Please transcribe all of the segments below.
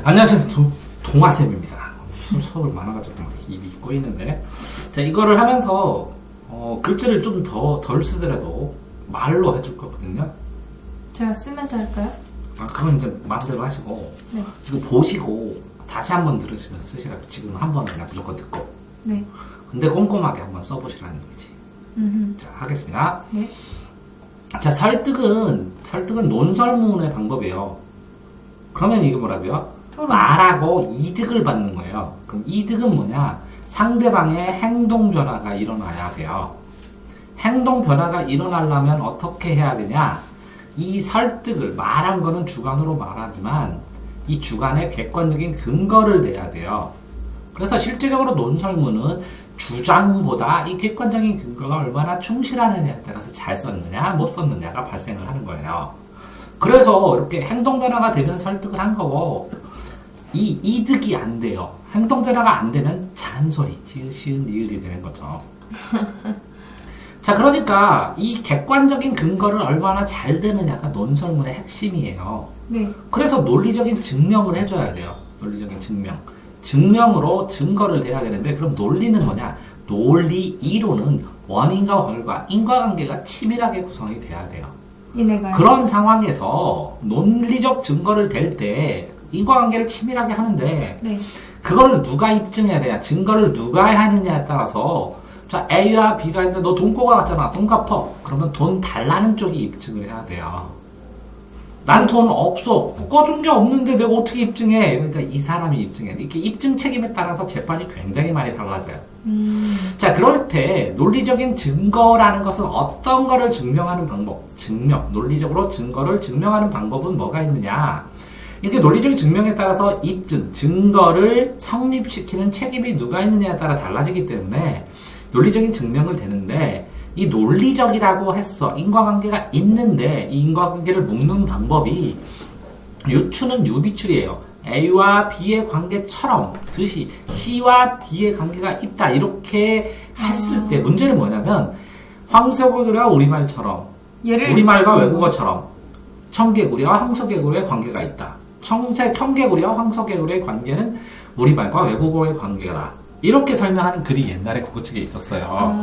안녕하세요. 동아쌤입니다. 수업을 많아가지고 막 입이 꼬이는데. 자, 이거를 하면서, 글자를 좀 덜 쓰더라도 말로 해줄 거거든요. 제가 쓰면서 할까요? 그건 이제 마음대로 하시고. 네. 이거 보시고, 다시 한번 들으시면서 쓰시라고. 지금 한 번 그냥 무조건 듣고. 네. 근데 꼼꼼하게 한번 써보시라는 얘기지. 자, 하겠습니다. 네. 자, 설득은 논설문의 방법이에요. 그러면 이게 뭐라고요? 토론. 말하고 이득을 받는 거예요. 그럼 이득은 뭐냐? 상대방의 행동 변화가 일어나야 돼요. 행동 변화가 일어나려면 어떻게 해야 되냐? 이 설득을, 말한 거는 주관으로 말하지만 이 주관에 객관적인 근거를 대야 돼요. 그래서 실제적으로 논설문은 주장보다 이 객관적인 근거가 얼마나 충실하느냐에 따라서 잘 썼느냐, 못 썼느냐가 발생을 하는 거예요. 그래서 이렇게 행동 변화가 되면 설득을 한 거고, 이 이득이 안 돼요. 행동 변화가 안 되면 잔소리, 지읒, 니을이 되는 거죠. 자, 그러니까 이 객관적인 근거를 얼마나 잘 되느냐가 논설문의 핵심이에요. 네. 그래서 논리적인 증명을 해줘야 돼요. 논리적인 증명. 증명으로 증거를 대야 되는데, 그럼 논리는 뭐냐? 논리, 이론은 원인과 결과, 인과관계가 치밀하게 구성이 돼야 돼요. 이내가요. 그런 상황에서 논리적 증거를 댈 때 인과관계를 치밀하게 하는데, 네. 그거를 누가 입증해야 되냐, 증거를 누가 해야 하느냐에 따라서, 자, A와 B가 있는데 너 돈 꼬가 갔잖아. 돈 갚어. 그러면 돈 달라는 쪽이 입증을 해야 돼요. 난 돈 없어. 꺼준 게 없는데 내가 어떻게 입증해? 그러니까 이 사람이 입증해. 이렇게 입증 책임에 따라서 재판이 굉장히 많이 달라져요. 자, 그럴 때 논리적인 증거라는 것은 어떤 거를 증명하는 방법, 논리적으로 증거를 증명하는 방법은 뭐가 있느냐? 이렇게 논리적인 증명에 따라서 입증, 증거를 성립시키는 책임이 누가 있느냐에 따라 달라지기 때문에 논리적인 증명을 대는데, 이 논리적이라고 했어. 인과관계가 있는데 이 인과관계를 묶는 방법이, 유추는 유비추리예요. A와 B의 관계처럼 듯이 C와 D의 관계가 있다. 이렇게 했을 때 문제는 뭐냐면, 황소개구리와 우리말처럼, 우리말과 외국어처럼 청개구리와 황소개구리의 관계가 있다. 청개구리와 황소개구리의 관계는 우리말과 외국어의 관계다. 이렇게 설명하는 글이 옛날에 국어책에 있었어요.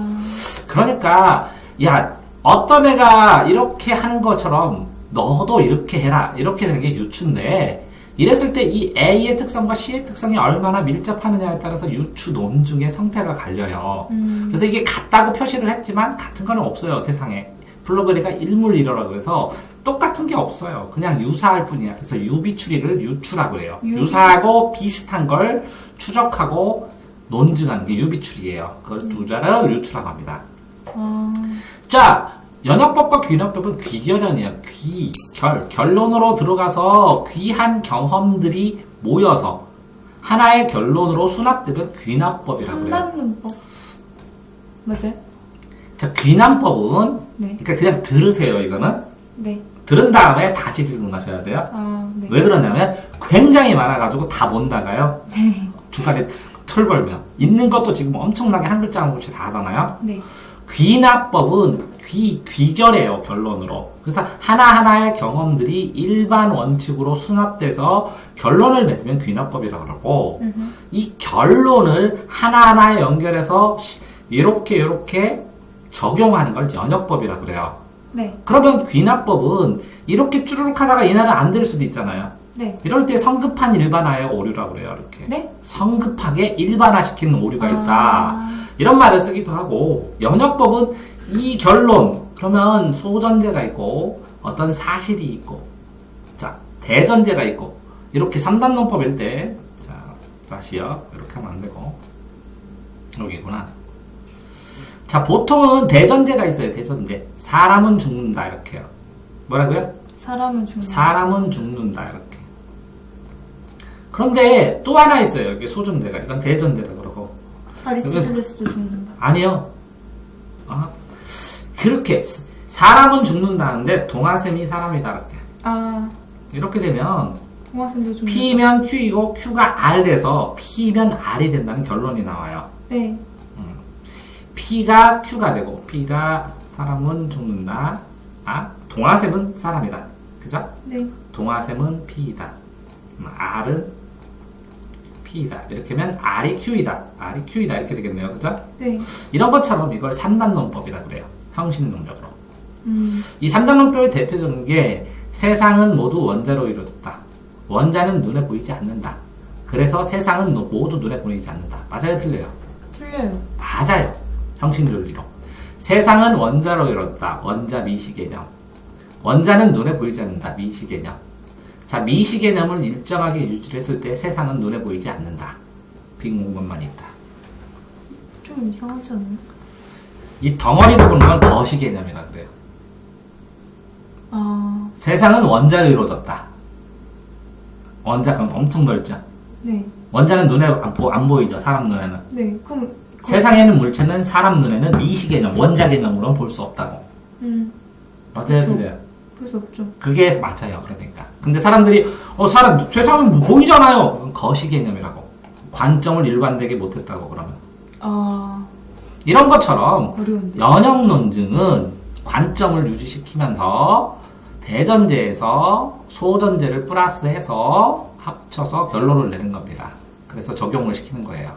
그러니까, 야, 어떤 애가 이렇게 하는 것처럼 너도 이렇게 해라. 이렇게 되는 게 유추인데, 이랬을 때 이 A의 특성과 C의 특성이 얼마나 밀접하느냐에 따라서 유추 논증의 성패가 갈려요. 그래서 이게 같다고 표시를 했지만 같은 거는 없어요, 세상에. 블루베리가 일물이러라고 그래서 똑같은 게 없어요. 그냥 유사할 뿐이야. 그래서 유비추리를 유추라고 해요. 유사하고 비슷한 걸 추적하고 논증하는 게 유비추리예요. 그걸 두 자를 유추라고 합니다. 자, 연역법과 귀납법은 귀결연이에요. 결론으로 들어가서 귀한 경험들이 모여서 하나의 결론으로 수납되면 귀납법이라고 해요. 상담론법. 맞아요? 자, 귀납법은, 네. 그러니까 그냥 들으세요, 이거는. 네. 들은 다음에 다시 질문하셔야 돼요. 네. 왜 그러냐면 굉장히 많아가지고 다 못 나가요. 네. 중간에 틀 걸면. 있는 것도 지금 엄청나게 한 글자 한 글자 다 하잖아요. 네. 귀납법은 귀결해요, 결론으로. 그래서 하나하나의 경험들이 일반 원칙으로 수납돼서 결론을 맺으면 귀납법이라고 그러고, 이 결론을 하나하나에 연결해서 이렇게 적용하는 걸 연역법이라고 그래요. 네. 그러면 귀납법은 이렇게 쭈르륵 하다가 이날은 안 될 수도 있잖아요. 네. 이럴 때 성급한 일반화의 오류라고 그래요, 이렇게. 네? 성급하게 일반화시키는 오류가 있다. 이런 말을 쓰기도 하고, 연역법은 이 결론, 그러면 소전제가 있고, 어떤 사실이 있고, 자, 대전제가 있고, 이렇게 3단론법일 때, 자, 다시요. 이렇게 하면 안 되고, 여기구나. 자, 보통은 대전제가 있어요, 대전제. 사람은 죽는다, 이렇게요. 뭐라고요? 사람은 죽는다. 사람은 죽는다, 이렇게. 그런데 또 하나 있어요, 여기 소전제가. 이건 대전제라 그러고. 아리스토텔레스도 죽는다. 아니요. 그렇게 사람은 죽는다는데 동화샘이 사람이다, 이렇게. 이렇게 되면 동화샘도 죽는다. P면 Q이고 Q가 R 돼서 P면 R이 된다는 결론이 나와요. 네. P가 Q가 되고 P가 사람은 죽는다. 동화샘은 사람이다. 그죠? 네. 동화샘은 P이다. R은 P이다. 이렇게 하면 R이 Q이다. R이 Q이다. 이렇게 되겠네요. 그죠? 네. 이런 것처럼 이걸 3단 논법이라 그래요. 형식 능력으로. 이 3단 논법의 대표적인 게 세상은 모두 원자로 이루어졌다. 원자는 눈에 보이지 않는다. 그래서 세상은 모두 눈에 보이지 않는다. 맞아요? 틀려요? 틀려요. 맞아요. 형식 논리로. 세상은 원자로 이루어졌다. 원자 미시 개념. 원자는 눈에 보이지 않는다. 미시 개념. 자, 미시 개념을 일정하게 유지했을 때 세상은 눈에 보이지 않는다. 빈 공간만 있다. 좀 이상하지 않나요? 이 덩어리로 보는 건 거시 개념이라 그래요. 아, 세상은 원자로 이루어졌다. 원자 그럼 엄청 넓죠. 네. 원자는 눈에 안 보이죠. 사람 눈에는. 네. 그럼 세상에는 물체는 사람 눈에는 미시 개념, 원자 개념으로는 볼 수 없다고. 맞아요, 그쵸. 틀려요? 볼 수 없죠. 그게 맞아요. 그러니까. 근데 사람들이 세상은 보이잖아요. 그건 거시 개념이라고. 관점을 일관되게 못했다고 그러면. 아, 이런 것처럼 어려운데. 연역 논증은 관점을 유지시키면서 대전제에서 소전제를 플러스해서 합쳐서 결론을 내는 겁니다. 그래서 적용을 시키는 거예요.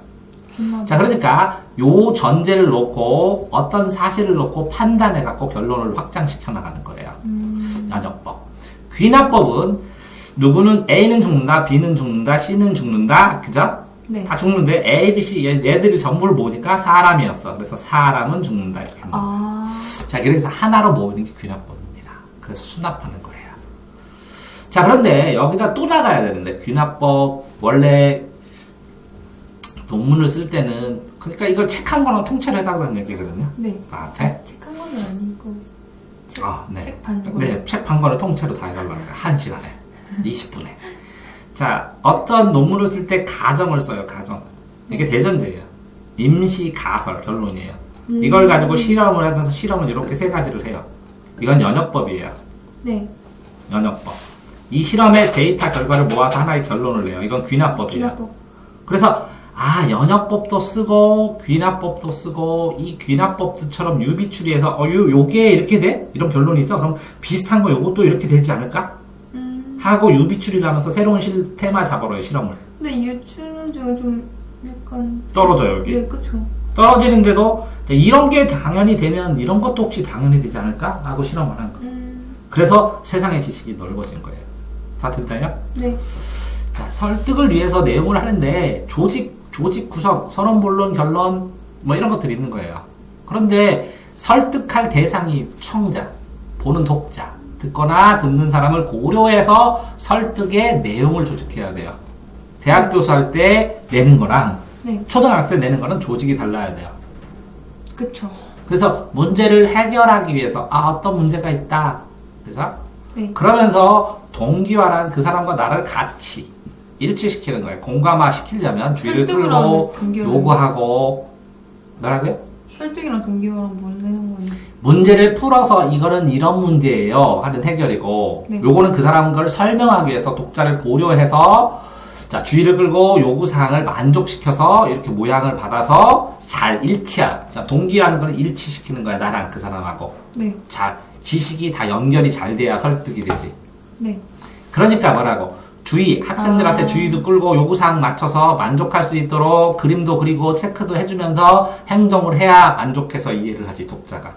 자, 그러니까 요 전제를 놓고 어떤 사실을 놓고 판단해 갖고 결론을 확장시켜 나가는 거예요. 연역법. 귀납법은 누구는 A는 죽는다, B는 죽는다, C는 죽는다, 그죠? 네. 다 죽는데 A, B, C 얘들이 전부를 모으니까 사람이었어. 그래서 사람은 죽는다 이렇게 합니다. 아, 자, 그래서 하나로 모으는 게 귀납법입니다. 그래서 수납하는 거예요. 자, 그런데 여기다 또 나가야 되는데 귀납법 원래 논문을 쓸 때는 그러니까 이걸 책 한 권은 통째로 해달라는 얘기거든요. 네. 나한테. 책 한 권은 아니고 책, 아, 네. 책 반 권. 네, 책 한 권을 통째로 다 해달라는 거예요. 1시간에. 20분에. 자, 어떤 논문을 쓸 때 가정을 써요, 가정. 이게 대전제예요. 임시 가설, 결론이에요. 이걸 가지고 실험을 하면서 실험을 이렇게 세 가지를 해요. 이건 연역법이에요. 네. 연역법. 이 실험의 데이터 결과를 모아서 하나의 결론을 내요. 이건 귀납법이에요. 귀납법. 그래서 연역법도 쓰고 귀납법도 쓰고 이 귀납법처럼 유비 추리해서 요게 이렇게 돼? 이런 결론이 있어? 그럼 비슷한 거 요것도 이렇게 되지 않을까? 하고 유비 추리를 하면서 새로운 테마 잡아봐요, 실험을. 근데 유추는 좀 약간 떨어져요, 여기. 네, 그쵸. 떨어지는데도 이런 게 당연히 되면 이런 것도 혹시 당연히 되지 않을까? 하고 실험을 하는 거예요. 그래서 세상의 지식이 넓어진 거예요. 다 됐나요? 네. 자, 설득을 위해서 내용을 하는데 조직 구성, 서론, 본론, 결론 뭐 이런 것들이 있는 거예요. 그런데 설득할 대상이 청자, 보는 독자, 듣거나 듣는 사람을 고려해서 설득의 내용을 조직해야 돼요. 대학 교수 할 때 내는 거랑 네. 초등학생 때 내는 거는 조직이 달라야 돼요. 그쵸. 그래서 문제를 해결하기 위해서 어떤 문제가 있다. 그래서 네. 그러면서 동기화란 그 사람과 나를 같이 일치시키는 거예요. 공감화 시키려면 주의를 설득을 끌고 하면 동기화를 요구하고 뭐라고요? 설득이랑 동기화랑 뭔 상관이 있어요? 문제를 풀어서 이거는 이런 문제예요 하는 해결이고 네. 요거는 그 사람 걸 설명하기 위해서 독자를 고려해서 자 주의를 끌고 요구사항을 만족시켜서 이렇게 모양을 받아서 잘 일치하. 자 동기화하는 거는 일치시키는 거야. 나랑 그 사람하고. 네. 잘 지식이 다 연결이 잘 돼야 설득이 되지. 네. 그러니까 뭐라고? 학생들한테 주의도 끌고 요구사항 맞춰서 만족할 수 있도록 그림도 그리고 체크도 해주면서 행동을 해야 만족해서 이해를 하지, 독자가.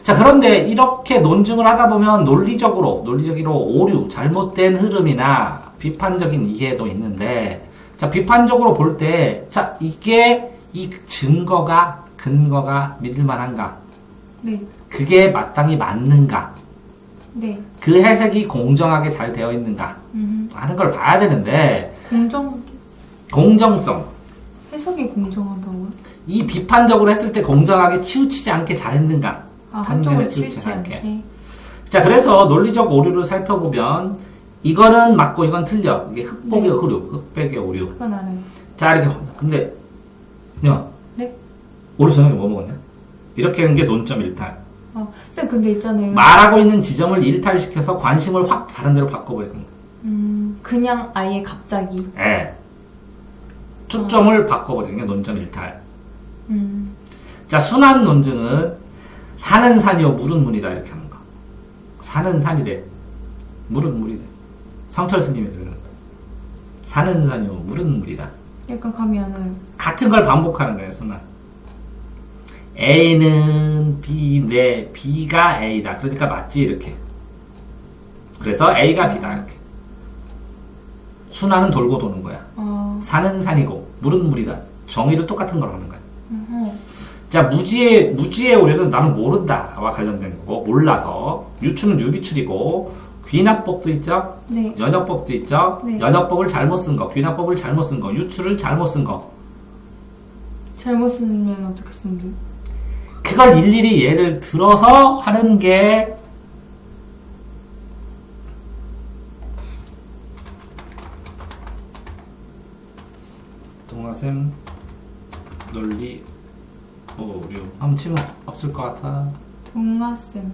자, 그런데 이렇게 논증을 하다 보면 논리적으로 오류, 잘못된 흐름이나 비판적인 이해도 있는데, 자, 비판적으로 볼 때, 자, 이게 이 근거가 믿을만한가? 네. 그게 마땅히 맞는가? 네. 그 해석이 공정하게 잘 되어 있는가 하는 걸 봐야 되는데 공정성 해석이 공정하다고요? 이 비판적으로 했을 때 공정하게 치우치지 않게 잘했는가 한쪽을 치우치지 않게. 자 그래서 논리적 오류를 살펴보면 이거는 맞고 이건 틀려. 이게 흑백의 네. 흑백의 오류. 그건 알아요. 자 이렇게 근데 네? 오늘 저녁에 뭐 먹었냐? 이렇게 하는 게 논점 일탈. 쌤 근데 있잖아요. 말하고 있는 지점을 일탈시켜서 관심을 확 다른 데로 바꿔버리는 거야. 그냥 아예 갑자기. 예. 초점을 바꿔버리는 게 논점 일탈. 자, 순환 논증은 산은 산이요, 물은 물이다. 이렇게 하는 거. 산은 산이래. 물은 물이래. 성철 스님이 그러는 거. 산은 산이요, 물은 물이다. 약간 감이 안 와요. 같은 걸 반복하는 거예요, 순간. A는 B인데 B가 A다. 그러니까 맞지 이렇게. 그래서 A가 B다 이렇게. 순환은 돌고 도는 거야. 산은 산이고 물은 물이다. 정의를 똑같은 걸 하는 거야. 자, 무지의 오류는 나는 모른다와 관련된 거고, 몰라서. 유추는 유비출이고, 귀납법도 있죠? 네. 연역법도 있죠? 네. 연역법을 잘못 쓴 거, 귀납법을 잘못 쓴 거, 유추를 잘못 쓴 거. 잘못 쓰면 어떻게 쓰는데? 그걸 일일이 예를 들어서 하는 게 동화샘 논리 오류 한번 치면 없을 것 같아. 동화쌤.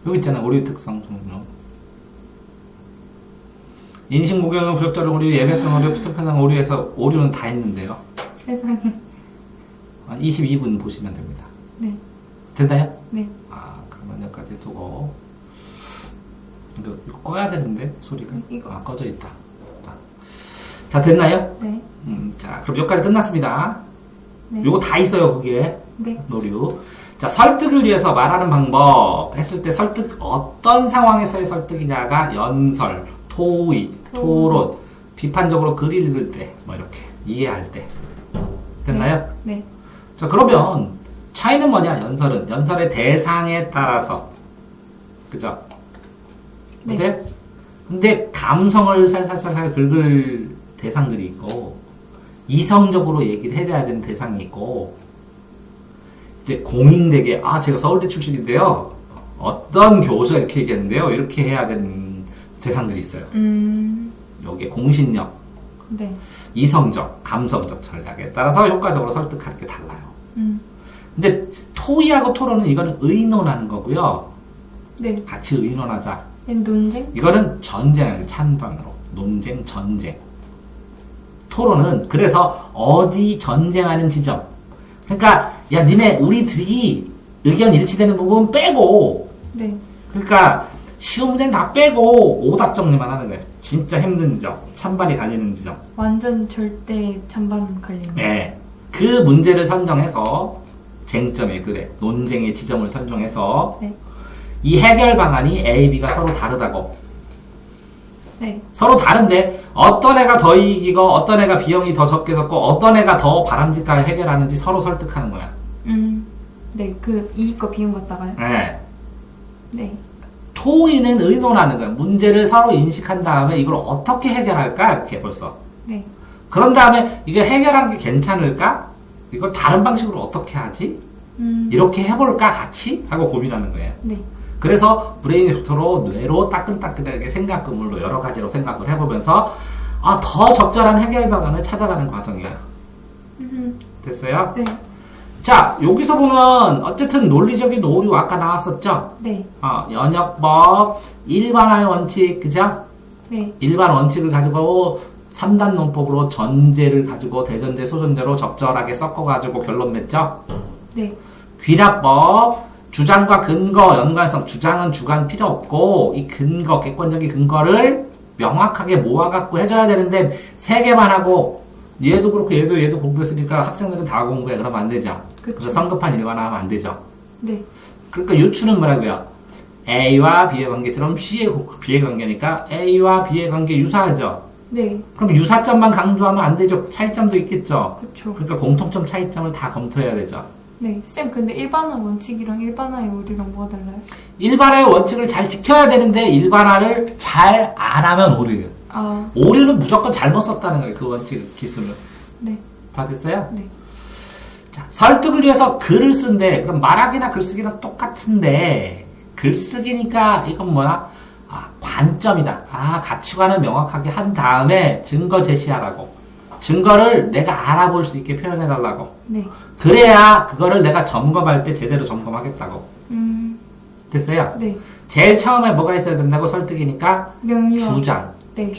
여기 있잖아. 오류 특성 종류. 인신공경은 부적절한 오류, 예배성 오류, 부탁하는 오류에서 오류는 다 있는데요. 세상에. 22분 보시면 됩니다. 네. 됐나요? 네. 그러면 여기까지 두고 이거 꺼야 되는데 소리가 이거. 꺼져 있다. 자, 됐나요? 네. 자, 그럼 여기까지 끝났습니다. 네. 요거 다 있어요, 거기에. 네. 노류. 자, 설득을 위해서 말하는 방법 했을 때 설득 어떤 상황에서의 설득이냐가 연설, 토의, 토론, 비판적으로 글 읽을 때, 뭐 이렇게 이해할 때. 됐나요? 네. 자, 그러면 차이는 뭐냐? 연설의 대상에 따라서. 그죠? 네. 그죠? 근데 감성을 살살살살 긁을 대상들이 있고, 이성적으로 얘기를 해줘야 되는 대상이 있고, 이제 공인되게, 제가 서울대 출신인데요. 어떤 교수가 이렇게 얘기했는데요. 이렇게 해야 되는 대상들이 있어요. 여기에 공신력, 네. 이성적, 감성적 전략에 따라서 효과적으로 설득하는 게 달라요. 근데 토의하고 토론은 이거는 의논하는 거고요. 네. 같이 의논하자. 논쟁? 이거는 전쟁, 찬반으로. 논쟁, 전쟁. 토론은 그래서 어디 전쟁하는 지점. 그러니까 야 니네 우리들이 의견 일치되는 부분 빼고. 네. 그러니까 쉬운 문제는 다 빼고 오답 정리만 하는 거예요. 진짜 힘든 지점, 찬반이 갈리는 지점. 완전 절대 찬반 갈리는. 네. 그 문제를 선정해서 쟁점의 그래 논쟁의 지점을 선정해서 네. 이 해결 방안이 A, B가 서로 다르다고. 네. 서로 다른데 어떤 애가 더 이기고 어떤 애가 비용이 더 적게 졌고 어떤 애가 더 바람직하게 해결하는지 서로 설득하는 거야. 네. 그 이익과 비용 갖다가요? 네. 네. 토의는 의논하는 거야. 문제를 서로 인식한 다음에 이걸 어떻게 해결할까? 이렇게 벌써. 네. 그런 다음에 이게 해결한 게 괜찮을까? 이걸 다른 방식으로 어떻게 하지? 이렇게 해볼까? 같이? 하고 고민하는 거예요. 네. 그래서 브레인 속도로 뇌로 따끈따끈하게 생각 그물로 여러 가지로 생각을 해보면서 더 적절한 해결 방안을 찾아가는 과정이에요. 됐어요? 네. 자, 여기서 보면 어쨌든 논리적인 오류 아까 나왔었죠? 네. 연역법, 일반화의 원칙, 그죠? 네. 일반 원칙을 가지고 3단 논법으로 전제를 가지고 대전제, 소전제로 적절하게 섞어가지고 결론 맺죠? 네. 귀납법, 주장과 근거, 연관성, 주장은 주관 필요 없고, 이 근거, 객관적인 근거를 명확하게 모아갖고 해줘야 되는데, 3개만 하고, 얘도 그렇고 얘도 공부했으니까 학생들은 다 공부해. 그러면 안 되죠. 그쵸. 그래서 성급한 일반화하면 안 되죠. 네. 그러니까 유추는 뭐라고요? A와 B의 관계처럼 C의 B의 관계니까 A와 B의 관계 유사하죠. 네. 그럼 유사점만 강조하면 안 되죠. 차이점도 있겠죠. 그쵸. 그러니까 공통점 차이점을 다 검토해야 되죠. 네. 쌤, 근데 일반화 원칙이랑 일반화의 오류랑 뭐가 달라요? 일반화의 원칙을 잘 지켜야 되는데 일반화를 잘 안 하면 오류예요. 오류는 무조건 잘못 썼다는 거예요. 그 원칙 기술은. 네. 다 됐어요? 네. 자, 설득을 위해서 글을 쓴대. 그럼 말하기나 글쓰기나 똑같은데 글쓰기니까 이건 뭐야? 관점이다. 가치관을 명확하게 한 다음에 증거 제시하라고. 증거를 내가 알아볼 수 있게 표현해달라고. 네. 그래야 그거를 내가 점검할 때 제대로 점검하겠다고. 됐어요? 네. 제일 처음에 뭐가 있어야 된다고? 설득이니까 명료한. 주장. 네.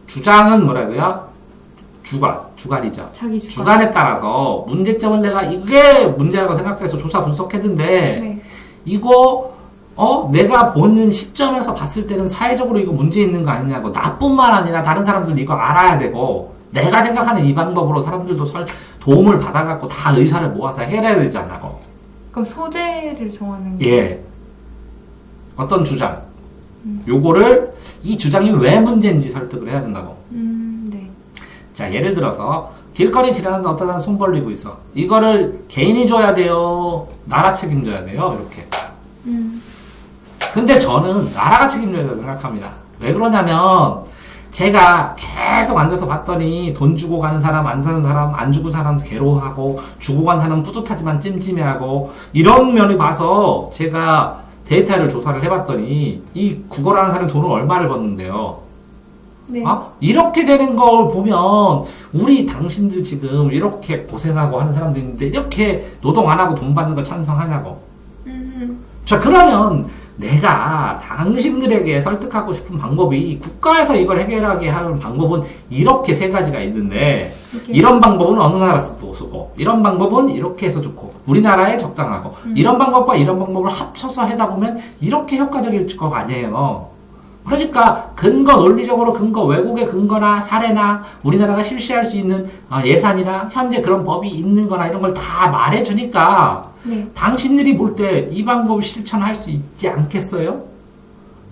주장은 뭐라고요? 주관이죠. 자기 주관. 주관에 따라서 문제점을 내가 이게 문제라고 생각해서 조사 분석했는데 네. 이거 내가 보는 시점에서 봤을 때는 사회적으로 이거 문제 있는 거 아니냐고. 나뿐만 아니라 다른 사람들도 이거 알아야 되고, 내가 생각하는 이 방법으로 사람들도 도움을 받아갖고 다 의사를 모아서 해결해야 되지 않나고. 그럼 소재를 정하는 게. 예. 어떤 주장. 요거를, 이 주장이 왜 문제인지 설득을 해야 된다고. 네. 자, 예를 들어서, 길거리 지나가는 어떤 사람 손 벌리고 있어. 이거를 개인이 줘야 돼요? 나라 책임져야 돼요? 이렇게. 근데 저는 나라가 책임져야 된다고 생각합니다. 왜 그러냐면, 제가 계속 앉아서 봤더니 돈 주고 가는 사람, 안 사는 사람, 안 주고 사람 괴로워하고, 주고 간 사람 뿌듯하지만 찜찜해하고, 이런 면을 봐서 제가 데이터를 조사를 해봤더니, 이 국어라는 사람이 돈을 얼마를 벌는데요. 네. 이렇게 되는 걸 보면, 우리 당신들 지금 이렇게 고생하고 하는 사람들 있는데, 이렇게 노동 안 하고 돈 받는 걸 찬성하냐고. 자, 그러면 내가 당신들에게 설득하고 싶은 방법이 국가에서 이걸 해결하게 하는 방법은 이렇게 세 가지가 있는데, 이런 방법은 어느 나라에서도 쓰고, 이런 방법은 이렇게 해서 좋고, 우리나라에 적당하고, 이런 방법과 이런 방법을 합쳐서 하다 보면 이렇게 효과적일 거 아니에요. 그러니까 근거, 논리적으로 근거, 외국의 근거나 사례나 우리나라가 실시할 수 있는 예산이나 현재 그런 법이 있는 거나 이런 걸 다 말해주니까 네. 당신들이 볼 때 이 방법을 실천할 수 있지 않겠어요?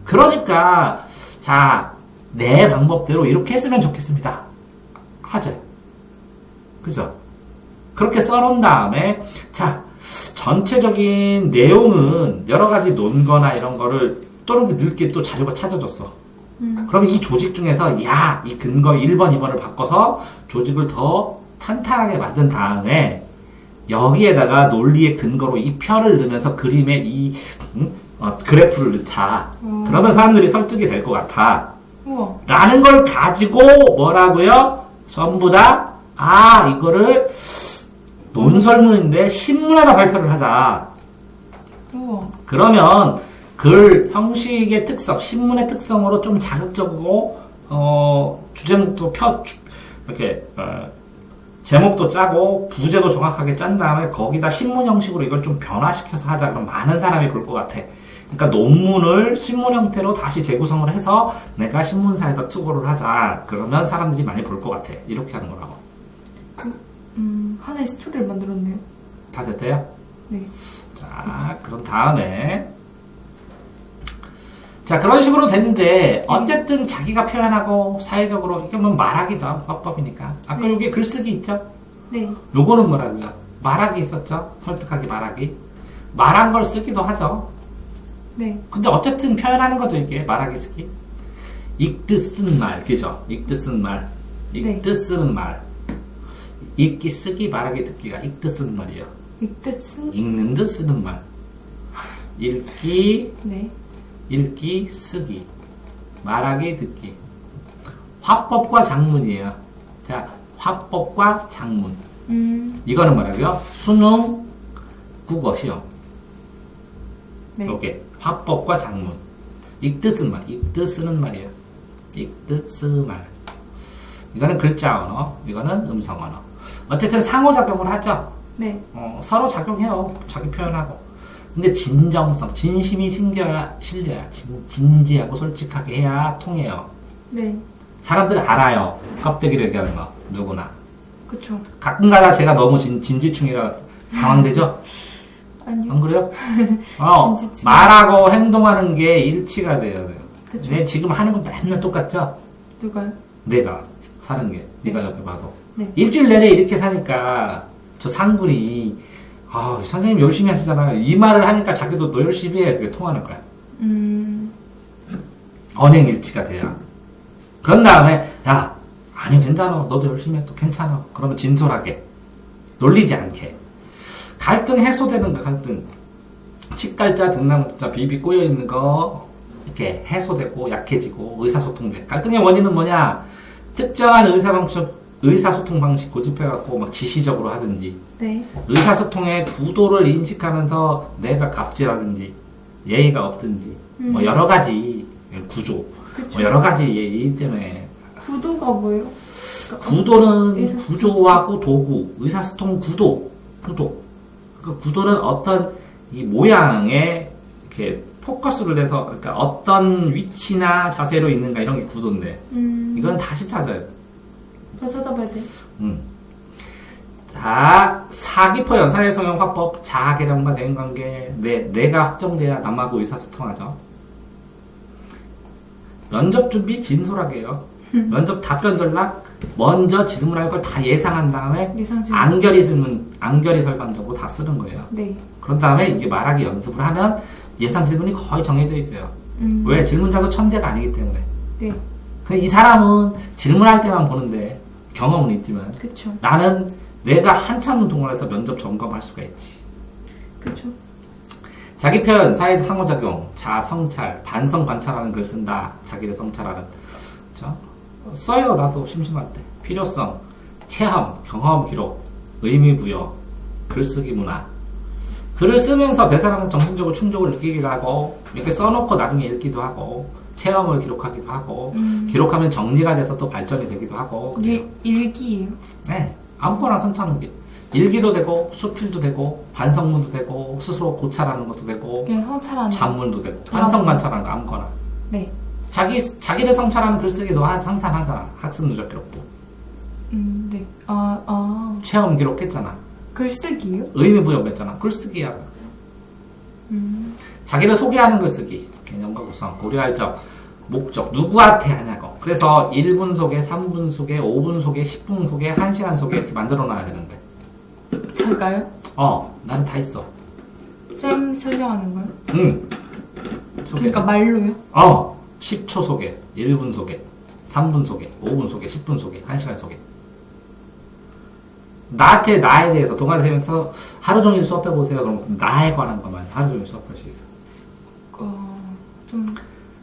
그러니까 자, 내 방법대로 이렇게 했으면 좋겠습니다. 하죠. 그죠? 그렇게 써놓은 다음에 자, 전체적인 내용은 여러 가지 논거나 이런 거를 또는 늦게 또 자료가 찾아줬어. 그러면 이 조직 중에서 이 근거 1번, 2번을 바꿔서 조직을 더 탄탄하게 만든 다음에 여기에다가 논리의 근거로 이 표를 넣으면서 그림에 이 그래프를 넣자. 그러면 사람들이 설득이 될 것 같아. 우와. 라는 걸 가지고 뭐라고요? 전부 다 이거를 논설문인데 신문에다 발표를 하자. 우와. 그러면 글 형식의 특성, 신문의 특성으로 좀 자극적이고 주제목도 이렇게 제목도 짜고 부제도 정확하게 짠 다음에 거기다 신문 형식으로 이걸 좀 변화시켜서 하자. 그럼 많은 사람이 볼 것 같아. 그러니까 논문을 신문 형태로 다시 재구성을 해서 내가 신문사에다 투고를 하자. 그러면 사람들이 많이 볼 것 같아. 이렇게 하는 거라고. 하나의 스토리를 만들었네요. 다 됐대요? 네. 자, 그런 다음에 자, 그런 식으로 됐는데, 어쨌든 자기가 표현하고, 사회적으로, 이게 뭐 말하기죠. 화법이니까. 아까 네. 여기 글쓰기 있죠? 네. 요거는 뭐라고요? 말하기 있었죠? 설득하기, 말하기. 말한 걸 쓰기도 하죠. 네. 근데 어쨌든 표현하는 거죠, 이게. 말하기, 쓰기. 읽듯 쓰는 말, 그죠? 읽듯 쓰는 말. 읽듯 쓰는 말. 읽기, 쓰기, 말하기, 듣기가 읽듯 쓰는 말이에요. 읽듯 쓴. 읽는 듯 쓰는 말. 읽기, 네. 읽기, 쓰기, 말하기, 듣기. 화법과 장문이에요. 자, 화법과 장문. 이거는 뭐라고요? 수능, 국어 시험. 네. 이렇게 화법과 장문. 읽듯 쓰는 말, 읽듯 쓰는 말이에요. 읽듯 쓰는 말. 이거는 글자 언어, 이거는 음성 언어. 어쨌든 상호작용을 하죠. 네. 서로 작용해요. 자기 표현하고. 근데 진정성, 진심이 실려야, 진지하고 솔직하게 해야 통해요. 네. 사람들 알아요. 껍데기를 얘기하는 거. 누구나. 그쵸. 가끔가다 제가 너무 진지충이라 당황되죠? 아니요. 안 그래요? 진지충. 말하고 행동하는 게 일치가 돼야 돼요. 그쵸. 왜 지금 하는 건 맨날 똑같죠? 누가요? 내가 사는 게. 네가 옆에 봐도. 네. 일주일 내내 이렇게 사니까 저 상군이 선생님 열심히 하시잖아요. 이 말을 하니까 자기도 너 열심히 해. 그게 통하는 거야. 언행일치가 돼야. 그런 다음에, 아니, 괜찮아. 너도 열심히 했어. 괜찮아. 그러면 진솔하게. 놀리지 않게. 갈등 해소되는 거, 갈등. 칡갈자, 등나무자, 비비 꼬여있는 거, 이렇게 해소되고, 약해지고, 의사소통돼. 갈등의 원인은 뭐냐? 특정한 의사소통 방식 고집해갖고 막 지시적으로 하든지, 네. 의사소통의 구도를 인식하면서 내가 갑질하든지, 예의가 없든지, 뭐 여러 가지 구조, 그쵸. 뭐 여러 가지 예의 때문에. 구도가 뭐예요? 구도는 의사소통. 구조하고 도구, 의사소통 구도. 그 구도는 어떤 이 모양의 이렇게 포커스를 내서 그러니까 어떤 위치나 자세로 있는가 이런 게 구도인데 이건 다시 찾아요. 더 찾아봐야 돼. 자, 사기포 연산의 성형 화법, 자아 개념과 대인관계, 내가 확정돼야 남하고 의사소통하죠. 면접 준비 진솔하게요. 면접 답변 전략, 먼저 질문할 걸 다 예상한 다음에 예상 질문. 안결이 설반적으로 다 쓰는 거예요. 네. 그런 다음에 이게 말하기 연습을 하면 예상 질문이 거의 정해져 있어요. 왜? 질문자도 천재가 아니기 때문에. 네. 근데 이 사람은 질문할 때만 보는데 경험은 있지만 그쵸. 나는 내가 한참 동안에서 면접 점검할 수가 있지. 그쵸. 자기 표현, 사회 상호작용, 자아 성찰, 반성 관찰하는 글 쓴다. 자기를 성찰하는. 그렇죠? 써요. 나도 심심할 때. 필요성, 체험, 경험 기록, 의미 부여, 글쓰기 문화. 글을 쓰면서 내 사람은 정신적으로 충족을 느끼기도 하고 이렇게 써놓고 나중에 읽기도 하고 체험을 기록하기도 하고 기록하면 정리가 돼서 또 발전이 되기도 하고 그래요. 일기예요. 네, 아무거나 선창하는 게 일기도 되고 수필도 되고 반성문도 되고 스스로 고찰하는 것도 되고 그냥 성찰하는. 장문도 되고 반성 관찰하는 거 아무거나. 네. 자기를 성찰하는 글쓰기도 항상 하잖아. 학습 누적 기록도. 네. 체험 기록했잖아. 글쓰기요? 의미 부여했잖아. 글쓰기야. 자기를 소개하는 글쓰기. 개념과 구성, 고려할 점, 목적, 누구한테 하냐고. 그래서 1분 소개, 3분 소개, 5분 소개, 10분 소개, 1시간 소개 이렇게 만들어 놔야 되는데. 제가요? 나는 다 있어. 쌤 설명하는 거요? 응. 소개. 그러니까 말로요? 10초 소개, 1분 소개, 3분 소개, 5분 소개, 10분 소개, 1시간 소개. 나한테 나에 대해서 동아대면서 하루 종일 수업해보세요. 그럼 나에 관한 것만 하루 종일 수업할 수 있어. 좀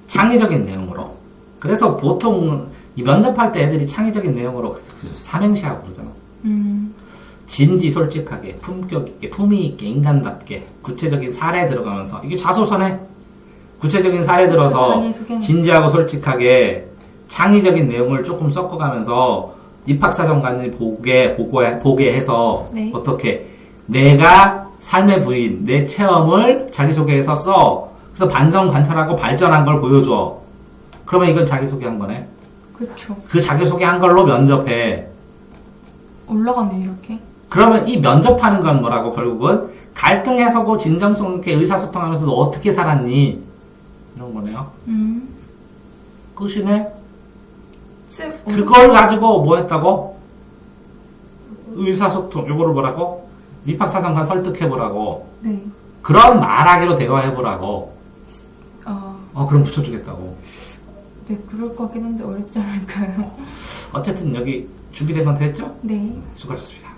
창의적인 내용으로. 그래서 보통 이 면접할 때 애들이 창의적인 내용으로 삼행시하고 그러잖아. 진지 솔직하게, 품격 있게, 품위 있게, 인간답게, 구체적인 사례 들어가면서 이게 자소서네. 구체적인 사례 들어서 진지하고 솔직하게 창의적인 내용을 조금 섞어가면서 입학사정관이 보게 해서 네. 어떻게 내가 삶의 부인, 내 체험을 자기소개해서 써. 그래서 반성 관찰하고 발전한 걸 보여줘. 그러면 이건 자기소개한 거네. 그쵸. 그 자기소개한 걸로 면접해. 올라가네 이렇게. 그러면 이 면접하는 건 뭐라고 결국은 갈등 해소고 진정성 있게 의사소통하면서 너 어떻게 살았니? 이런 거네요. 끝이네. 쌤, 그걸 가지고 뭐 했다고? 의사소통, 요거를 뭐라고? 입학사정관 설득해보라고. 네. 그런 말하기로 대화해보라고. 그럼 붙여주겠다고. 네, 그럴 것 같긴 한데 어렵지 않을까요? 어쨌든 여기 준비된 건 됐죠? 네. 수고하셨습니다.